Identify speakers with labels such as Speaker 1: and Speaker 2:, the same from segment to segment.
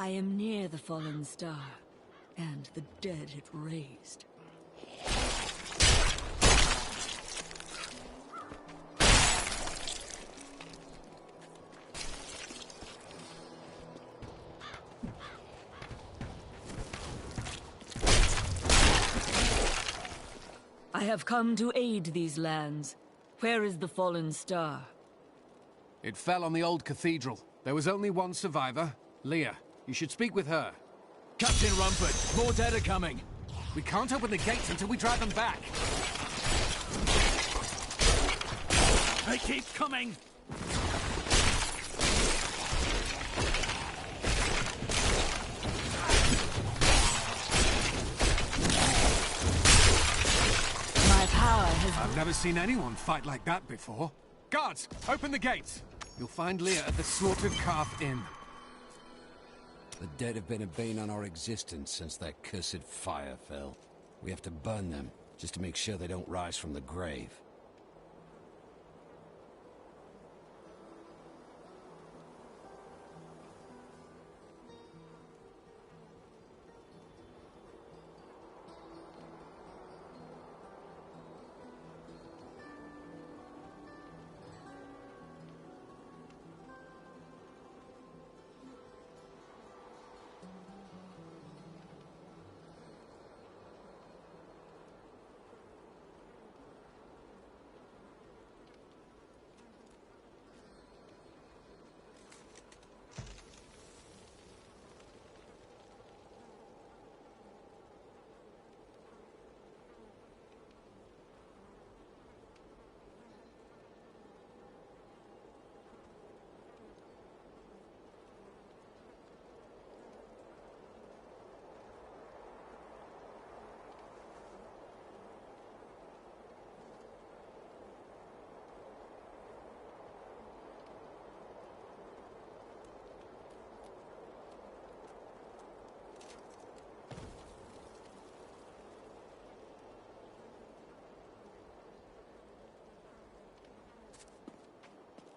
Speaker 1: I am near the fallen star, and the dead it raised. I have come to aid these lands. Where is the fallen star?
Speaker 2: It fell on the old cathedral. There was only one survivor, Leah. You should speak with her.
Speaker 3: Captain Rumford, more dead are coming.
Speaker 2: We can't open the gates until we drive them back.
Speaker 3: They keep coming!
Speaker 2: I've never seen anyone fight like that before. Guards, open the gates! You'll find Leah at the Slaughtered Calf Inn.
Speaker 4: The dead have been a bane on our existence since that cursed fire fell. We have to burn them, just to make sure they don't rise from the grave.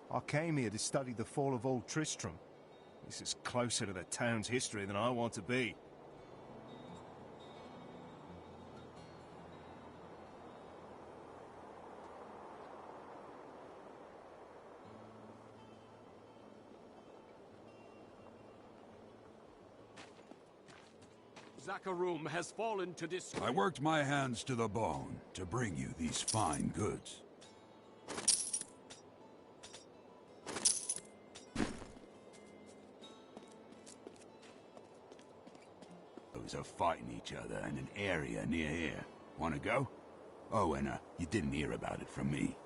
Speaker 5: I came here to study the fall of Old Tristram. This is closer to the town's history than I want to be.
Speaker 3: Zakharum has fallen to disgrace.
Speaker 6: I worked my hands to the bone to bring you these fine goods. Are fighting each other in an area near here. Wanna go? Oh, and you didn't hear about it from me.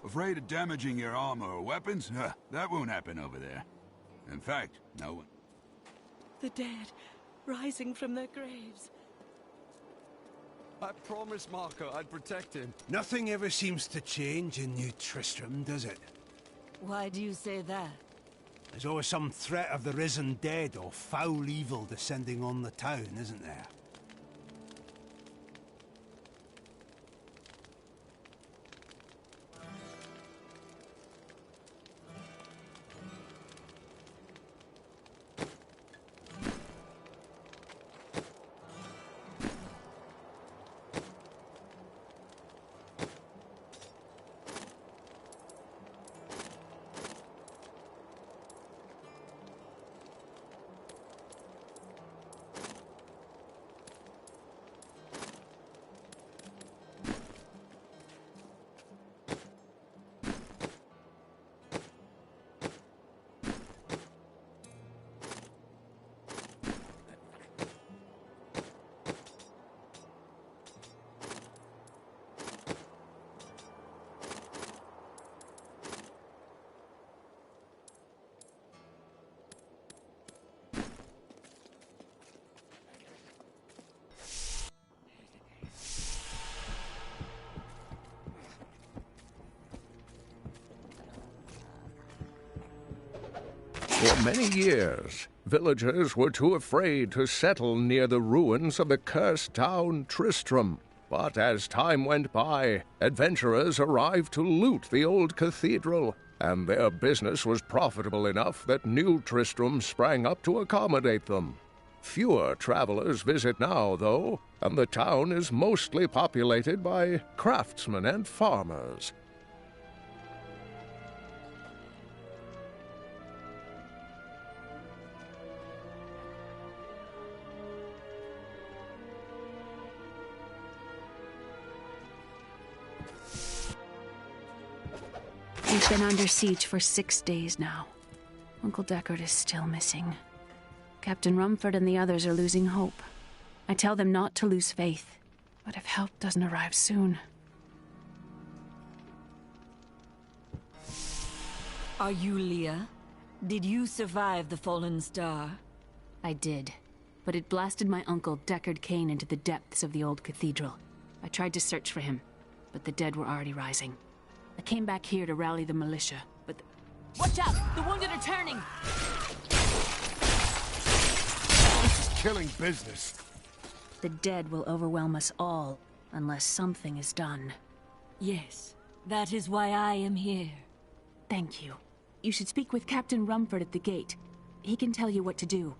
Speaker 6: Afraid of damaging your armor or weapons? That won't happen over there. In fact, no one...
Speaker 1: The dead, rising from their graves.
Speaker 3: I promised Marco I'd protect him.
Speaker 7: Nothing ever seems to change in New Tristram, does it?
Speaker 1: Why do you say that?
Speaker 7: There's always some threat of the risen dead or foul evil descending on the town, isn't there?
Speaker 8: For many years, villagers were too afraid to settle near the ruins of the cursed town Tristram. But as time went by, adventurers arrived to loot the old cathedral, and their business was profitable enough that new Tristram sprang up to accommodate them. Fewer travelers visit now, though, and the town is mostly populated by craftsmen and farmers.
Speaker 9: We've been under siege for 6 days now. Uncle Deckard is still missing. Captain Rumford and the others are losing hope. I tell them not to lose faith, but if help doesn't arrive soon...
Speaker 1: Are you Leah? Did you survive the fallen star?
Speaker 9: I did, but it blasted my uncle Deckard Cain into the depths of the old cathedral. I tried to search for him, but the dead were already rising. I came back here to rally the militia, but... Watch out! The wounded are turning!
Speaker 6: This is killing business.
Speaker 9: The dead will overwhelm us all, unless something is done.
Speaker 1: Yes, that is why I am here.
Speaker 9: Thank you. You should speak with Captain Rumford at the gate. He can tell you what to do.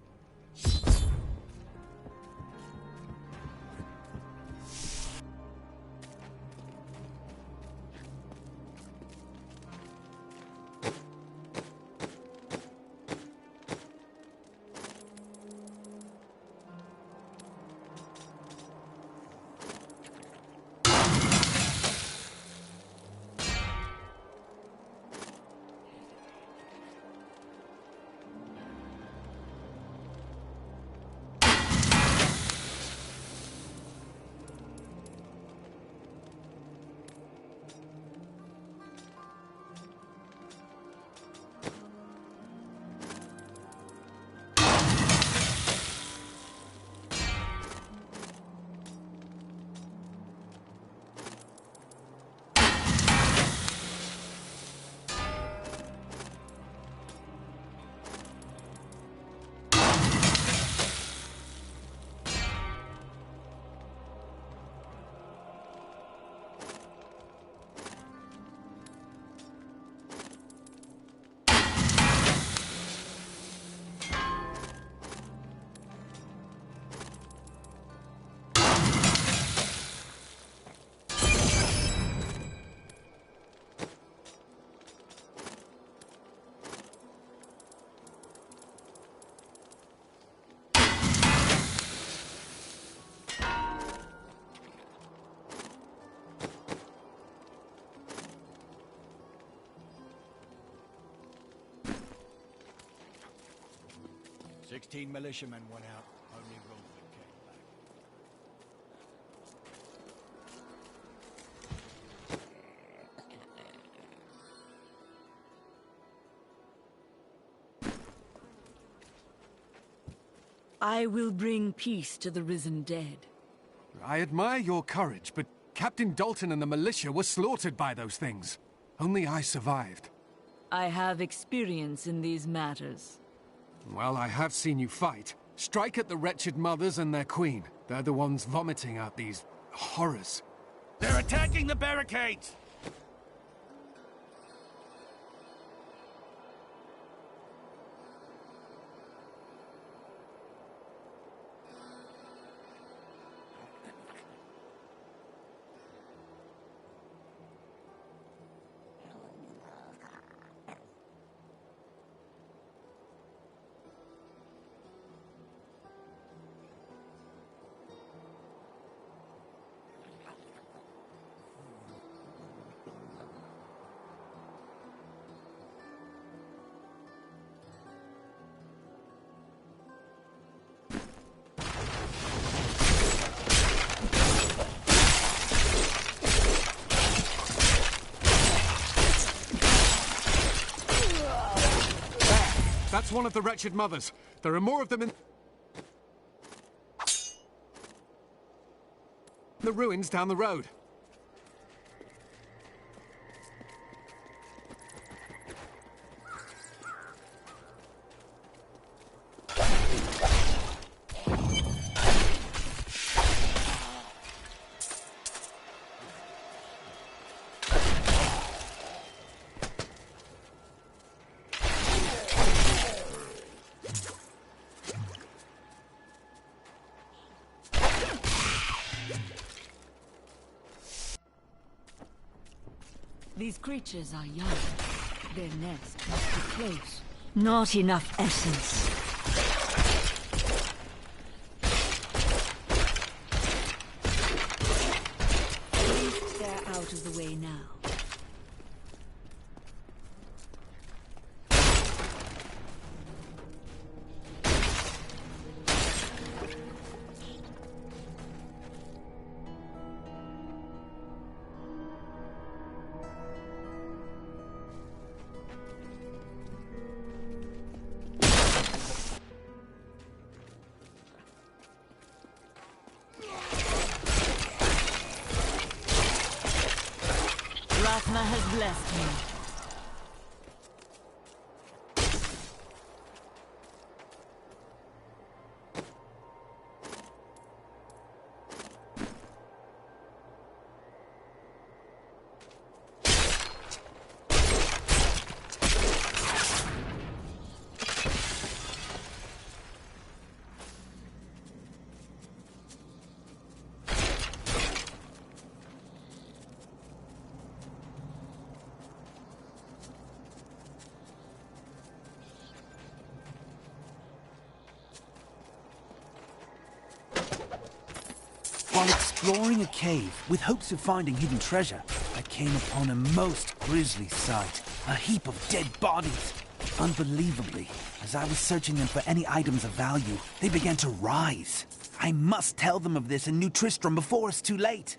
Speaker 7: "16 militiamen went out. Only Rolford came back."
Speaker 1: I will bring peace to the risen dead.
Speaker 2: I admire your courage, but Captain Dalton and the militia were slaughtered by those things. Only I survived.
Speaker 1: I have experience in these matters.
Speaker 2: Well, I have seen you fight. Strike at the wretched mothers and their queen. They're the ones vomiting out these horrors.
Speaker 6: They're attacking the barricades!
Speaker 2: That's one of the wretched mothers. There are more of them in the ruins down the road.
Speaker 1: These creatures are young. Their nest must be close. Not enough essence. At least they're out of the way now. Ratna has blessed me.
Speaker 10: While exploring a cave with hopes of finding hidden treasure, I came upon a most grisly sight. A heap of dead bodies. Unbelievably, as I was searching them for any items of value, they began to rise. I must tell them of this in New Tristram before it's too late.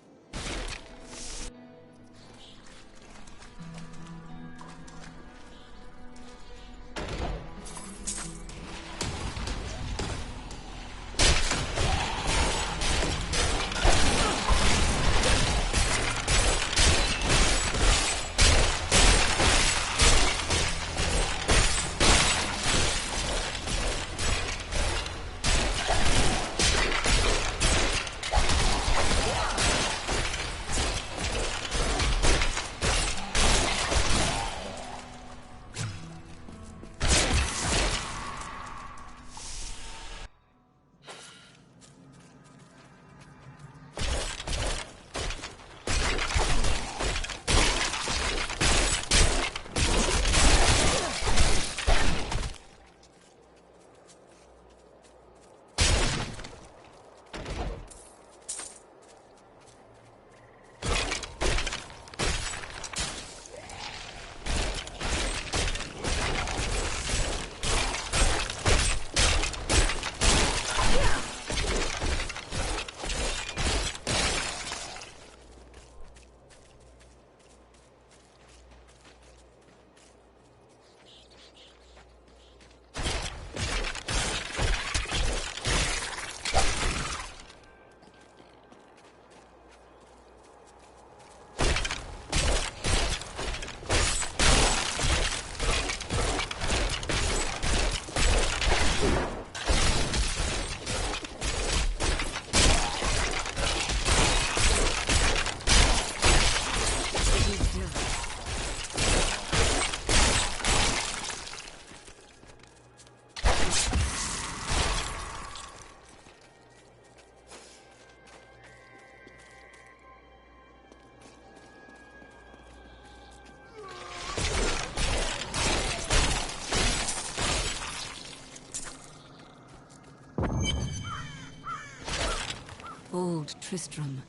Speaker 1: Old Tristram.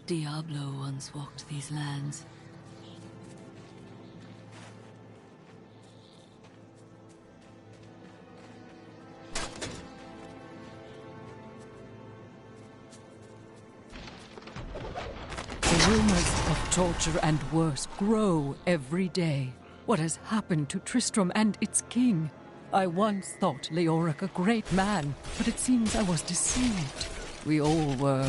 Speaker 1: Diablo once walked these lands.
Speaker 11: The rumors of torture and worse grow every day. What has happened to Tristram and its king? I once thought Leoric a great man, but it seems I was deceived. We all were.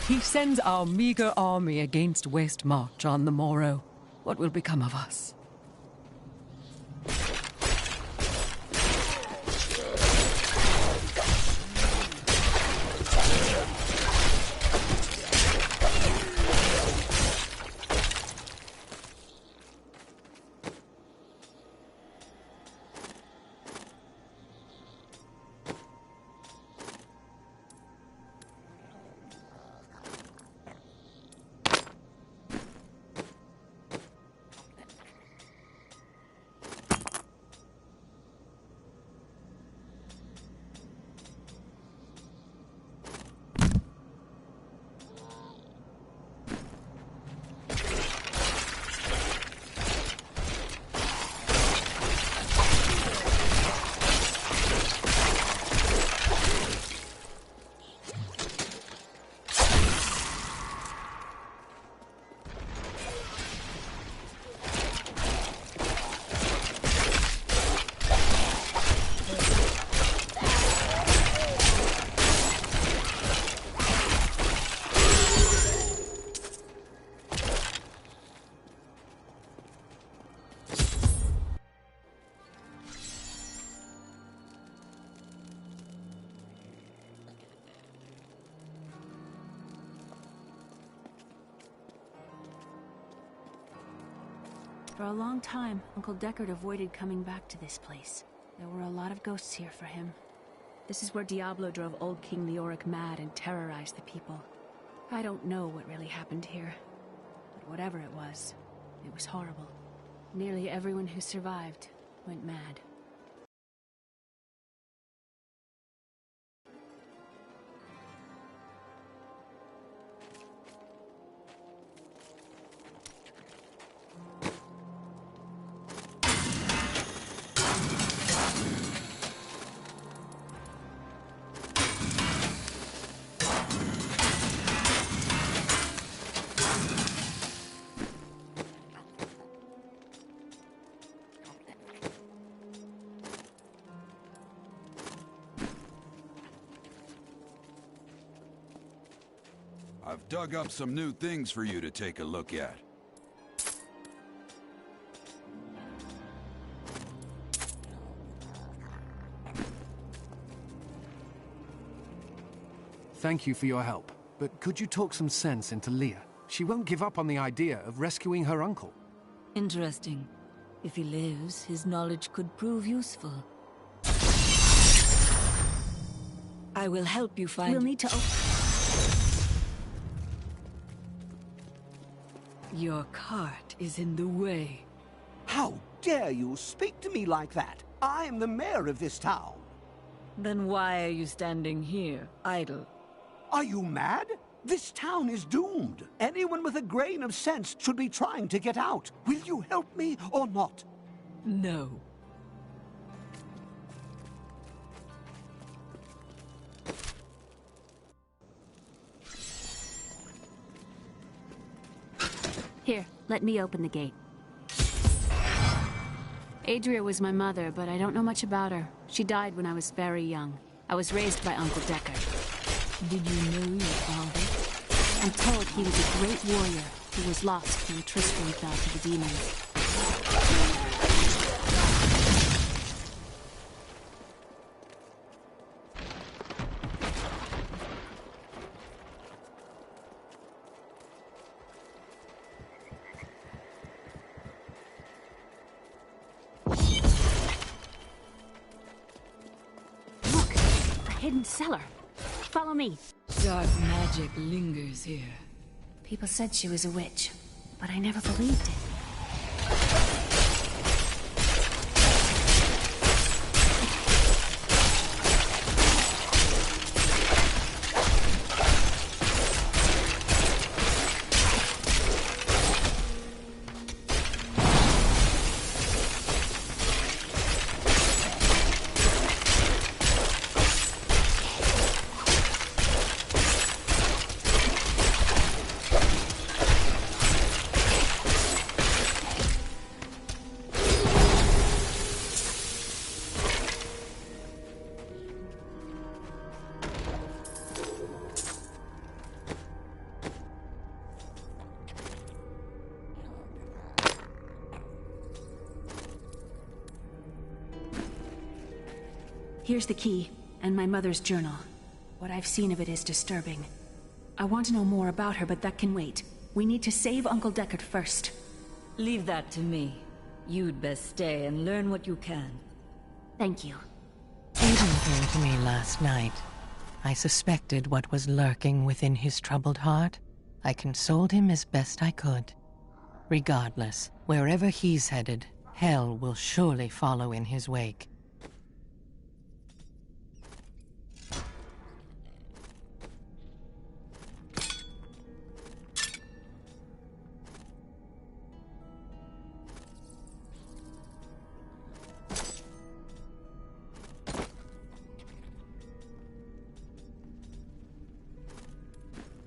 Speaker 11: He sends our meager army against Westmarch on the morrow. What will become of us?
Speaker 9: For a long time, Uncle Deckard avoided coming back to this place. There were a lot of ghosts here for him. This is where Diablo drove old King Leoric mad and terrorized the people. I don't know what really happened here, but whatever it was horrible. Nearly everyone who survived went mad.
Speaker 6: I've dug up some new things for you to take a look at.
Speaker 2: Thank you for your help, but could you talk some sense into Leah? She won't give up on the idea of rescuing her uncle.
Speaker 1: Interesting. If he lives, his knowledge could prove useful. I will help you find...
Speaker 9: We'll need to open...
Speaker 1: Your cart is in the way.
Speaker 12: How dare you speak to me like that? I am the mayor of this town.
Speaker 1: Then why are you standing here, idle?
Speaker 12: Are you mad? This town is doomed. Anyone with a grain of sense should be trying to get out. Will you help me or not?
Speaker 1: No.
Speaker 9: Here, let me open the gate. Adria was my mother, but I don't know much about her. She died when I was very young. I was raised by Uncle Deckard.
Speaker 1: Did you know your father?
Speaker 9: I'm told he was a great warrior who was lost when Tristram fell to the demons. Hidden cellar. Follow me.
Speaker 1: Dark magic lingers here.
Speaker 9: People said she was a witch, but I never believed it. Here's the key, and my mother's journal. What I've seen of it is disturbing. I want to know more about her, but that can wait. We need to save Uncle Deckard first.
Speaker 1: Leave that to me. You'd best stay and learn what you can.
Speaker 9: Thank you.
Speaker 11: Aiden came to me last night. I suspected what was lurking within his troubled heart. I consoled him as best I could. Regardless, wherever he's headed, hell will surely follow in his wake.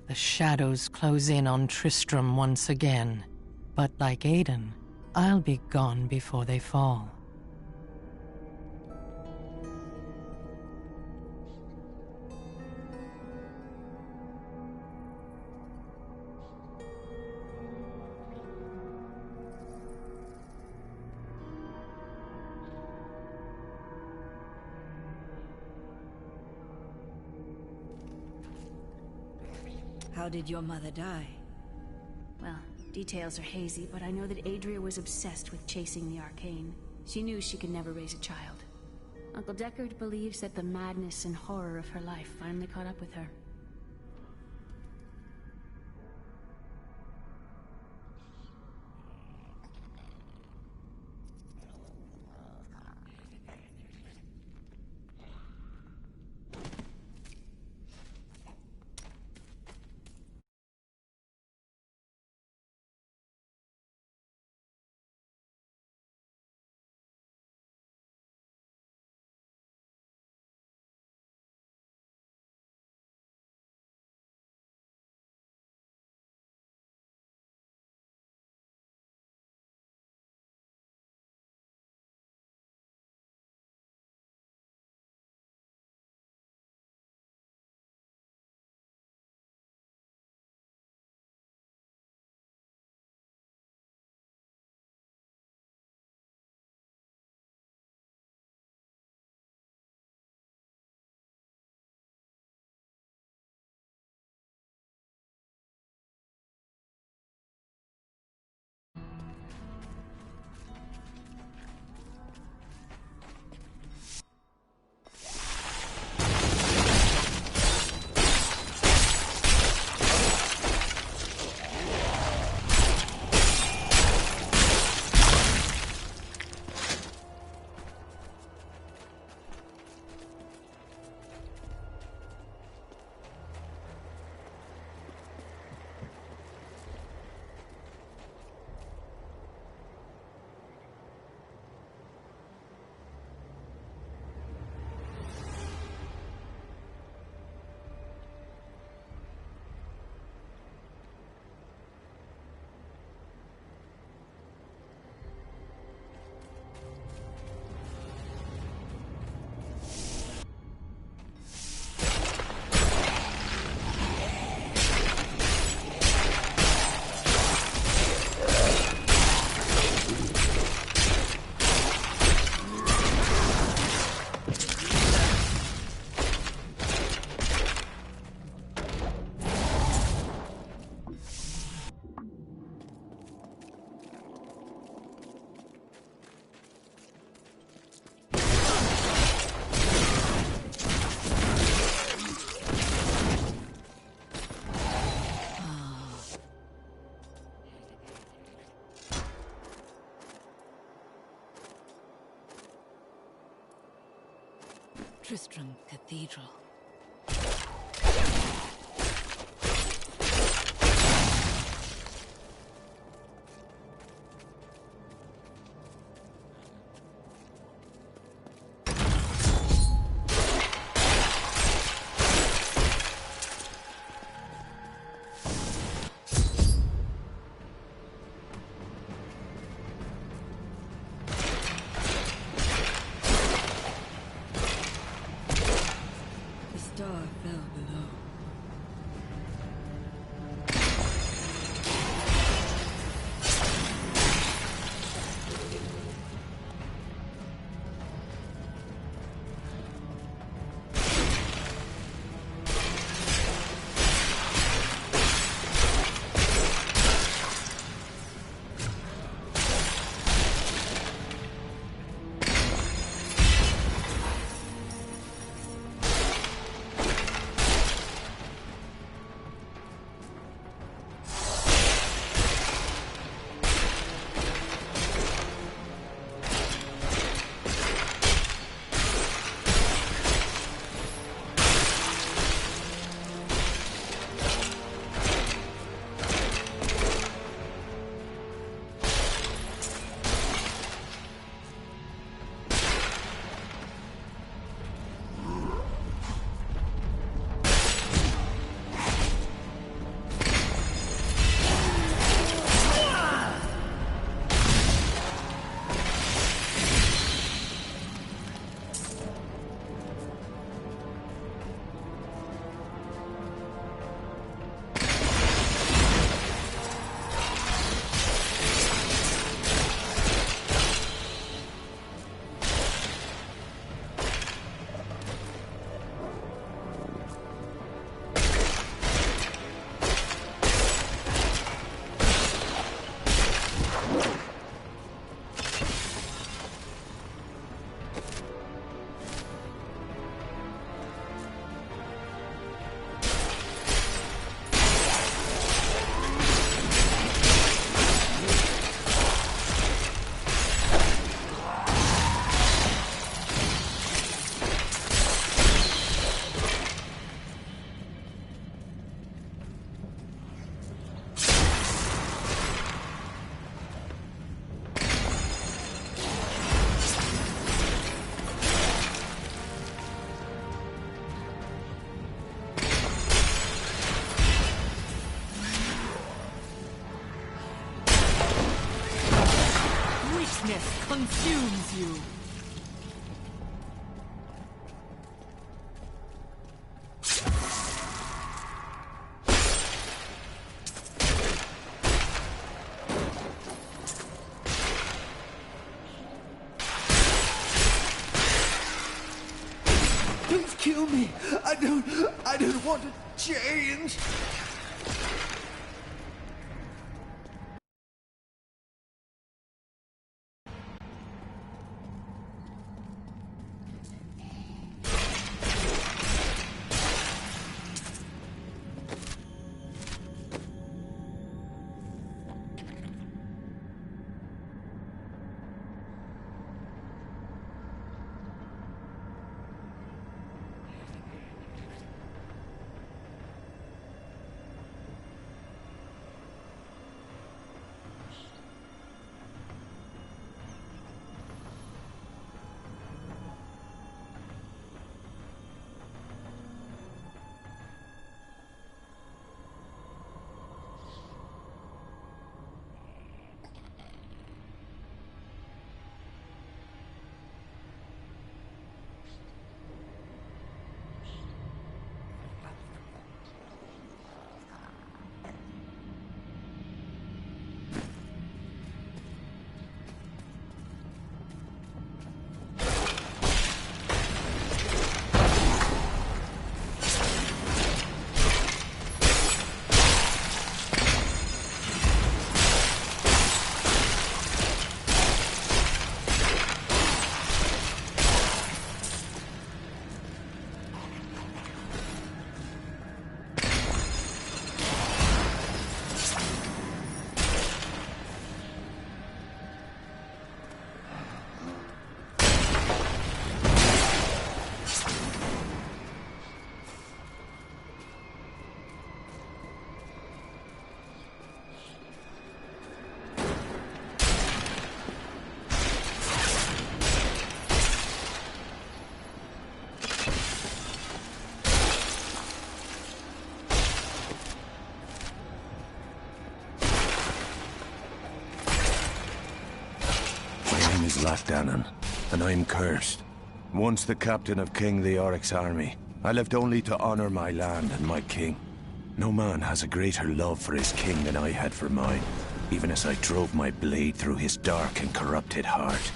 Speaker 11: The shadows close in on Tristram once again, but like Aiden, I'll be gone before they fall.
Speaker 1: How did your mother die?
Speaker 9: Well, Details are hazy, but I know that Adria was obsessed with chasing the arcane. She knew she could never raise a child. Uncle Deckard believes that the madness and horror of her life finally caught up with her.
Speaker 1: Tristram Cathedral.
Speaker 13: kill me. I don't want to change.
Speaker 14: Dannon, and I'm cursed. Once the captain of King Leoric's army, I lived only to honor my land and my king. No man has a greater love for his king than I had for mine, even as I drove my blade through his dark and corrupted heart.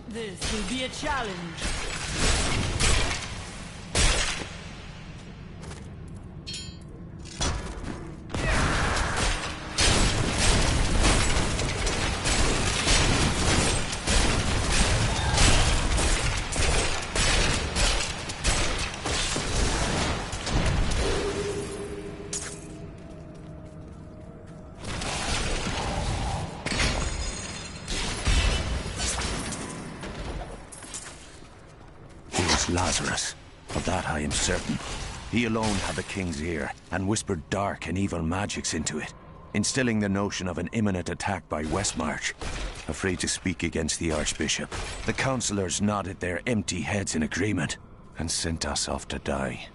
Speaker 1: This will be a challenge.
Speaker 14: Lazarus. Of that I am certain. He alone had the king's ear, and whispered dark and evil magics into it, instilling the notion of an imminent attack by Westmarch. Afraid to speak against the Archbishop, the councillors nodded their empty heads in agreement, and sent us off to die.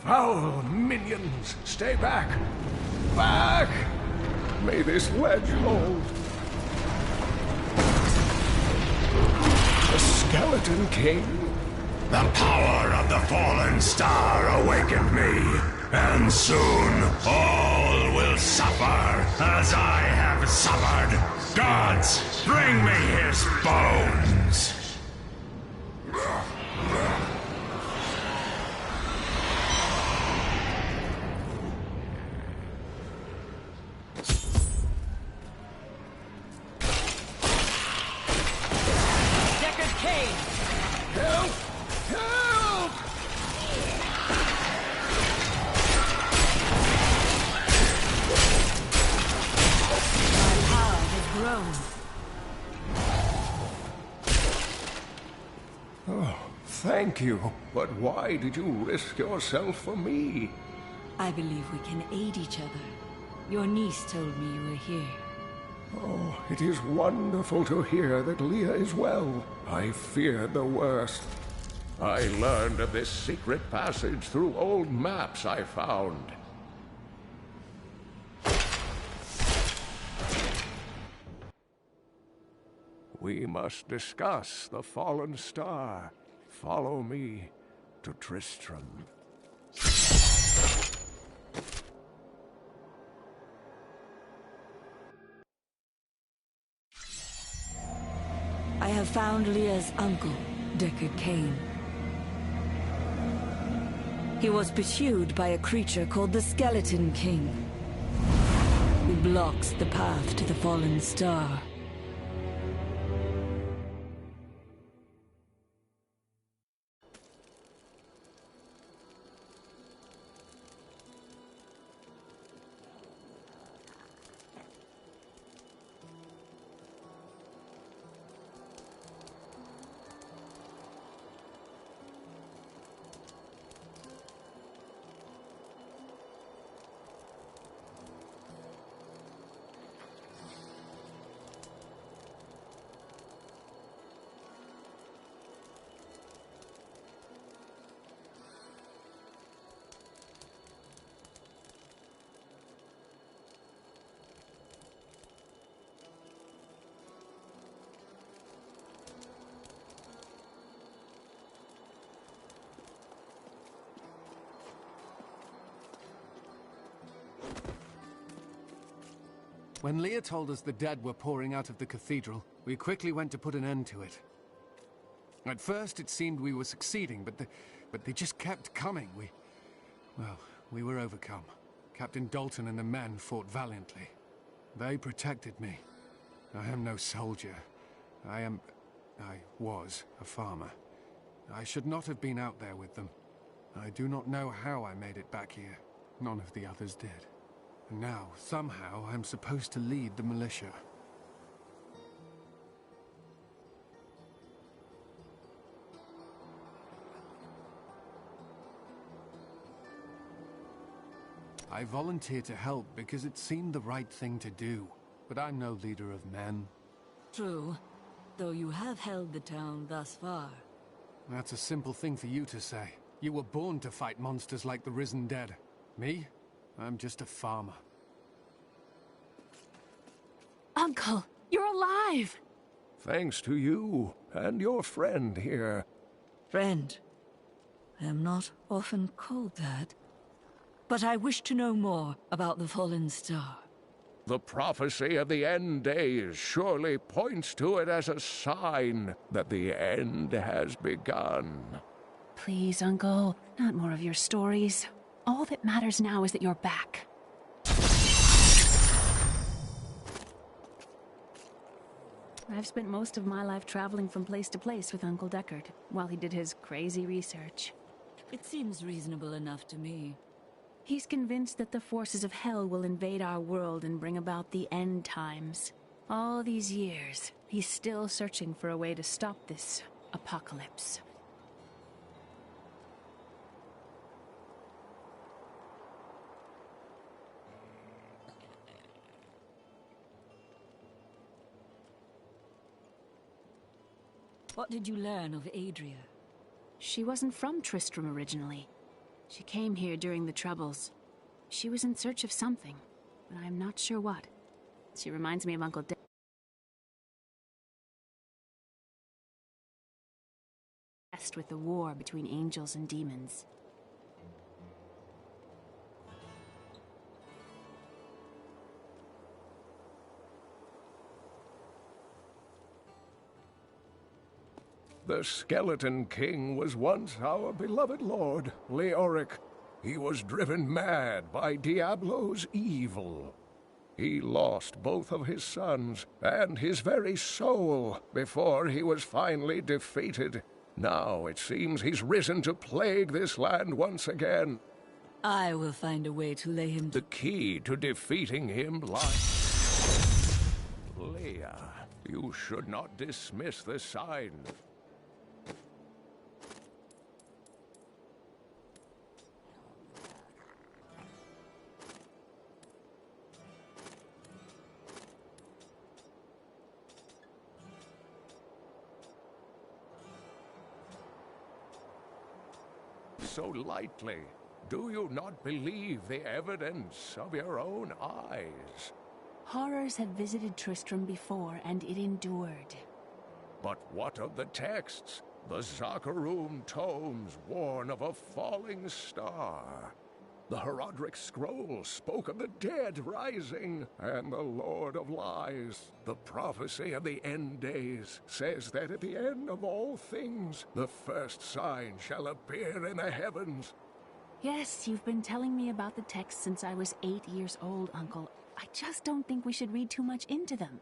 Speaker 8: Foul minions, stay back! Back! May this ledge hold. The Skeleton King?
Speaker 15: The power of the fallen star awakened me, and soon all will suffer as I have suffered. Gods, bring me his bones!
Speaker 8: Thank you, but why did you risk yourself for me?
Speaker 1: I believe we can aid each other. Your niece told me you were here.
Speaker 8: Oh, it is wonderful to hear that Leah is well. I feared the worst. I learned of this secret passage through old maps I found. We must discuss the fallen star. Follow me to Tristram.
Speaker 1: I have found Leah's uncle, Deckard Cain. He was pursued by a creature called the Skeleton King, who blocks the path to the fallen star.
Speaker 2: When Leah told us the dead were pouring out of the cathedral, we quickly went to put an end to it. At first it seemed we were succeeding, but they just kept coming. We were overcome. Captain Dalton and the men fought valiantly. They protected me. I am no soldier. I was a farmer. I should not have been out there with them. I do not know how I made it back here. None of the others did. And now, somehow, I'm supposed to lead the militia. I volunteered to help because it seemed the right thing to do. But I'm no leader of men.
Speaker 1: True, though you have held the town thus far.
Speaker 2: That's a simple thing for you to say. You were born to fight monsters like the risen dead. Me? I'm just a farmer.
Speaker 9: Uncle, you're alive!
Speaker 8: Thanks to you and your friend here.
Speaker 1: Friend? I am not often called that. But I wish to know more about the fallen star.
Speaker 8: The prophecy of the end days surely points to it as a sign that the end has begun.
Speaker 9: Please, Uncle, not more of your stories. All that matters now is that you're back. I've spent most of my life traveling from place to place with Uncle Deckard, while he did his crazy research.
Speaker 1: It seems reasonable enough to me.
Speaker 9: He's convinced that the forces of hell will invade our world and bring about the end times. All these years, he's still searching for a way to stop this apocalypse.
Speaker 1: What did you learn of Adria?
Speaker 9: She wasn't from Tristram originally. She came here during the Troubles. She was in search of something, but I'm not sure what. She reminds me of Uncle Dad. With the war between angels and demons.
Speaker 8: The Skeleton King was once our beloved lord, Leoric. He was driven mad by Diablo's evil. He lost both of his sons and his very soul before he was finally defeated. Now it seems he's risen to plague this land once again.
Speaker 1: I will find a way to lay him...
Speaker 8: The key to defeating him lies... Leia, you should not dismiss the sign. So lightly. Do you not believe the evidence of your own eyes?
Speaker 9: Horrors have visited Tristram before, and it endured.
Speaker 8: But what of the texts? The Zakharum tomes warn of a falling star. The Herodric scroll spoke of the dead rising, and the Lord of Lies, the prophecy of the end days, says that at the end of all things, the first sign shall appear in the heavens.
Speaker 9: Yes, you've been telling me about the texts since I was 8 years old, Uncle. I just don't think we should read too much into them.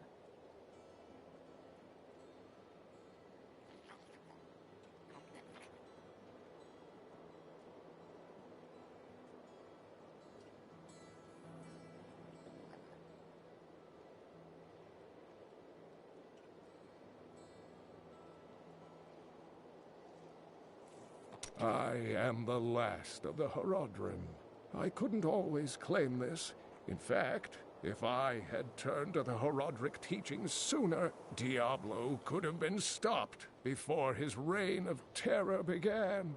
Speaker 8: I am the last of the Herodrim. I couldn't always claim this. In fact, if I had turned to the Herodric teachings sooner, Diablo could have been stopped before his reign of terror began.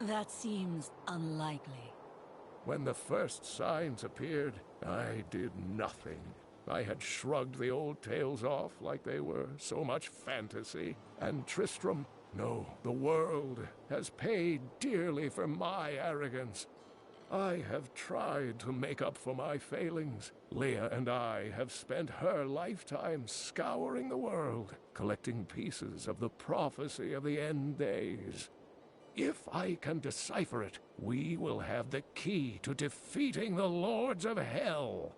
Speaker 1: That seems unlikely.
Speaker 8: When the first signs appeared, I did nothing. I had shrugged the old tales off like they were so much fantasy, and Tristram, no, the world has paid dearly for my arrogance. I have tried to make up for my failings. Leia and I have spent her lifetime scouring the world, collecting pieces of the prophecy of the end days. If I can decipher it, we will have the key to defeating the Lords of Hell.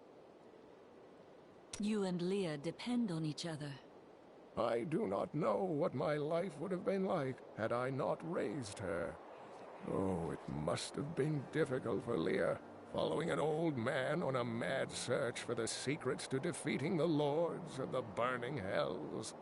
Speaker 1: You and Leia depend on each other.
Speaker 8: I do not know what my life would have been like had I not raised her. Oh, it must have been difficult for Leia, following an old man on a mad search for the secrets to defeating the Lords of the Burning Hells.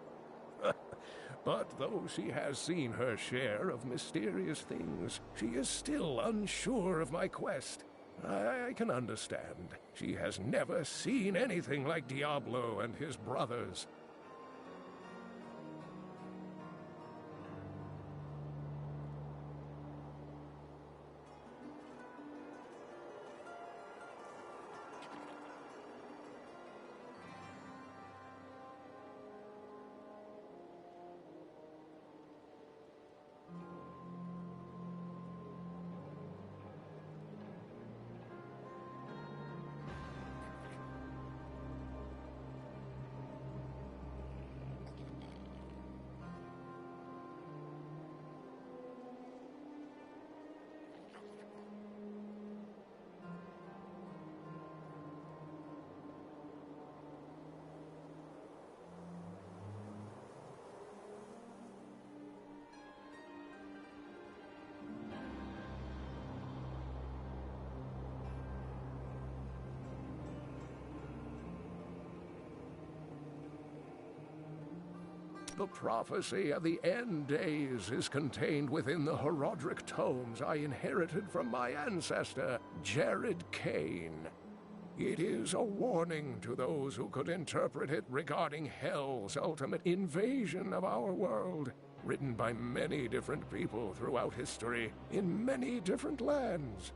Speaker 8: But though she has seen her share of mysterious things, she is still unsure of my quest. I can understand. She has never seen anything like Diablo and his brothers. The prophecy of the end days is contained within the Herodric tomes I inherited from my ancestor, Jared Kane. It is a warning to those who could interpret it regarding Hell's ultimate invasion of our world. written by many different people throughout history, in many different lands.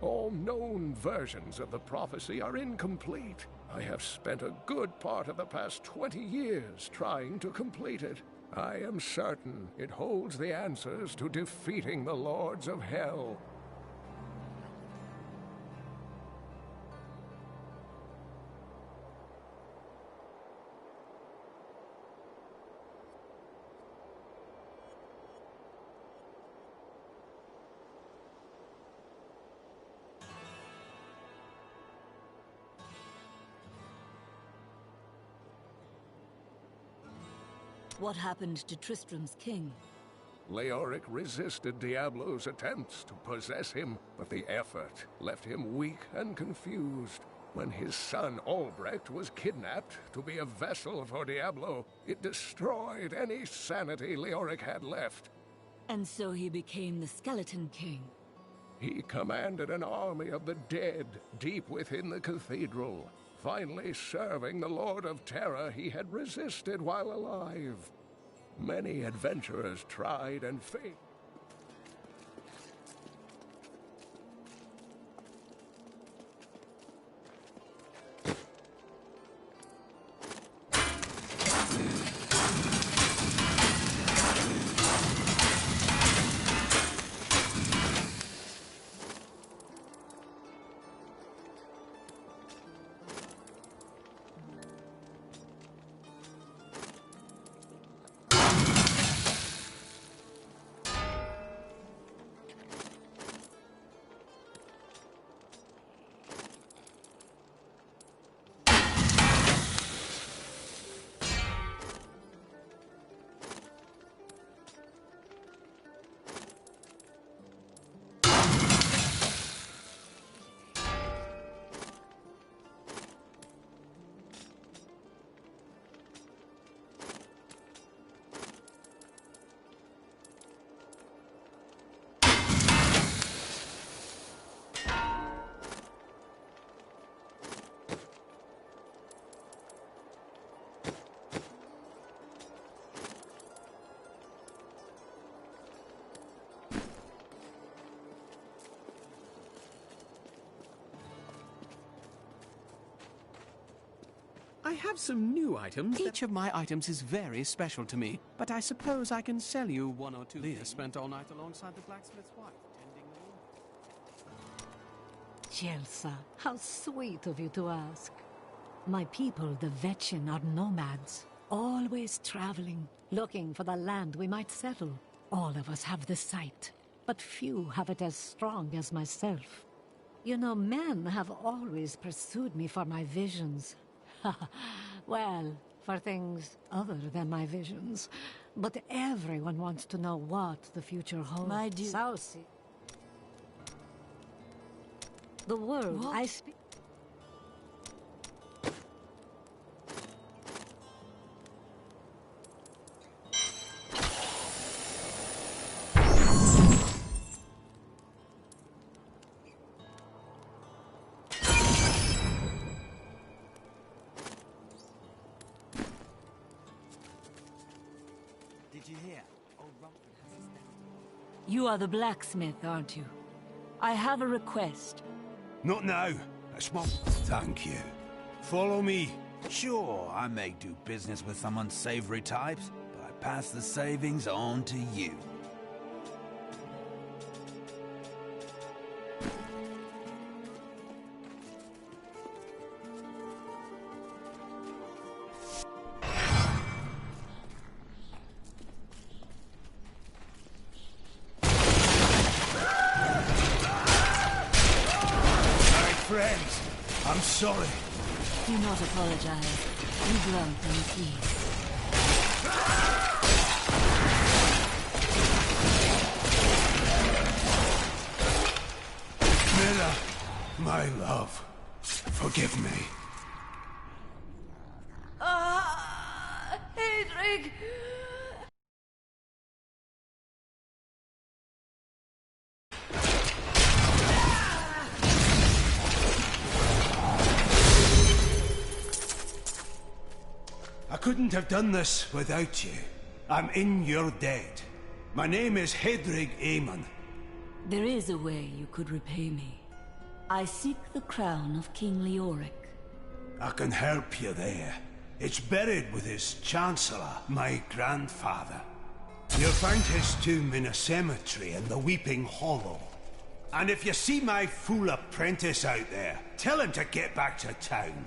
Speaker 8: All known versions of the prophecy are incomplete. I have spent a good part of the past 20 years trying to complete it. I am certain it holds the answers to defeating the Lords of Hell.
Speaker 1: What happened to Tristram's king?
Speaker 8: Leoric resisted Diablo's attempts to possess him, but the effort left him weak and confused. When his son Albrecht was kidnapped to be a vessel for Diablo, it destroyed any sanity Leoric had left.
Speaker 1: And so he became the Skeleton King.
Speaker 8: He commanded an army of the dead deep within the cathedral, finally serving the Lord of Terror he had resisted while alive. Many adventurers tried and failed.
Speaker 16: I have some new items. Each of my items is very special to me, but I suppose I can sell you one or two. Leah spent all night alongside the blacksmith's wife, tending the
Speaker 17: Jelsa, how sweet of you to ask. My people, the Vetchin, are nomads, always traveling, looking for the land we might settle. All of us have the sight, but few have it as strong as myself. You know, men have always pursued me for my visions. Well, for things other than my visions. But everyone wants to know what the future holds.
Speaker 1: My dear...
Speaker 17: Saucy. The world
Speaker 1: What?
Speaker 17: I speak...
Speaker 1: You are the blacksmith, aren't you? I have a request.
Speaker 7: Not now. A small... Thank you. Follow me.
Speaker 10: Sure, I may do business with some unsavory types, but I pass the savings on to you.
Speaker 7: Friends, I'm sorry.
Speaker 1: Do not apologize. You belong in peace.
Speaker 7: Mira, my love, forgive me.
Speaker 1: Hedrig!
Speaker 7: I couldn't have done this without you. I'm in your debt. My name is Hedrig Aemon.
Speaker 1: There is a way you could repay me. I seek the crown of King Leoric.
Speaker 7: I can help you there. It's buried with his Chancellor, my grandfather. You'll find his tomb in a cemetery in the Weeping Hollow. And if you see my fool apprentice out there, tell him to get back to town.